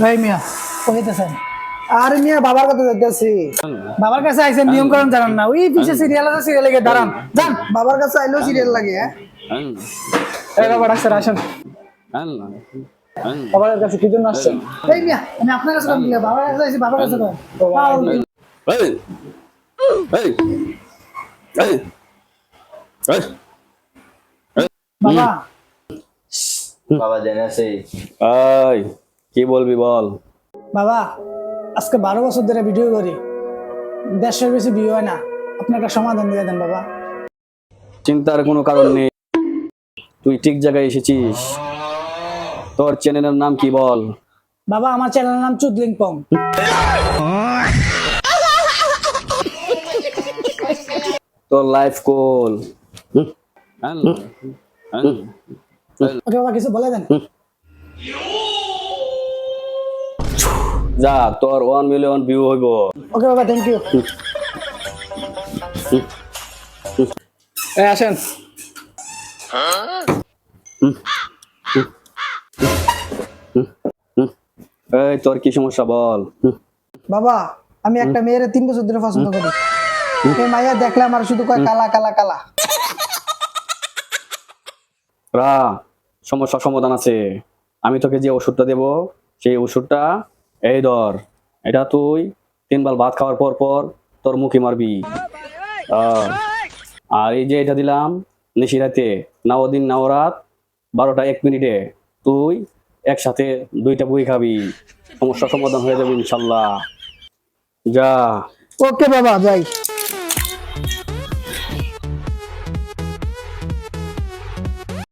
ভাই মিয়া কইতেছেন আর মিয়া বাবার কথা যাইতেছি বাবার কাছে আইছেন নিয়ম কানুন জানেন না ওই পিছে সিরিয়াল আছে সিরিয়ালে গিয়ে দাঁড়ান যান বাবার কাছে আইলো সিরিয়াল লাগে এই বাবা ডাক্তার আসেন বাবার কাছে কি জন্য আসছেন এই মিয়া আমি আপনার কাছে বলি বাবার কাছে আইছি বাবার কাছে এই এই এই বাবা বাবা জেনেছে এই কি বলবি বল। বাবা আজকে 12 বছর ধরে ভিডিও করি 150 বেশি ভিউ হয় না আপনি একটা সমাধান দিয়ে দেন বাবা চিন্তার কোনো কারণ নেই, তুই ঠিক জায়গায় এসেছিস। তোর চ্যানেলের নাম কি বল? বাবা আমার চ্যানেলের নাম চুদলিং পং। তোর লাইফ কোল। ওকে বাবা কিছু বলে দেন যা তোর 1 মিলিয়ন ভিউ হইব। ওকে বাবা থ্যাংক ইউ আসেন এই তোর কি সমস্যা বল? বাবা আমি একটা মেয়ের 3 বছর ধরে পছন্দ করি এই মাইয়া দেখলে আমার শুধু কয় কালা কালা কালা রা সমস্যা সমাধান আছে। আমি তোকে যে ওষুধটা দেব সেই ওষুধটা এই ধর, এটা তুই 3 বেলা ভাত খাওয়ার পর পর তোর মুখে মারবি। আর এই যে এটা দিলাম নিশিরাতে নাও দিন নাও রাত 12টা 1 মিনিটে তুই একসাথে 2টা বই খাবি, সমস্যা সমাধান হয়ে যাবে ইনশাল্লাহ। যা। ওকে বাবা যাই।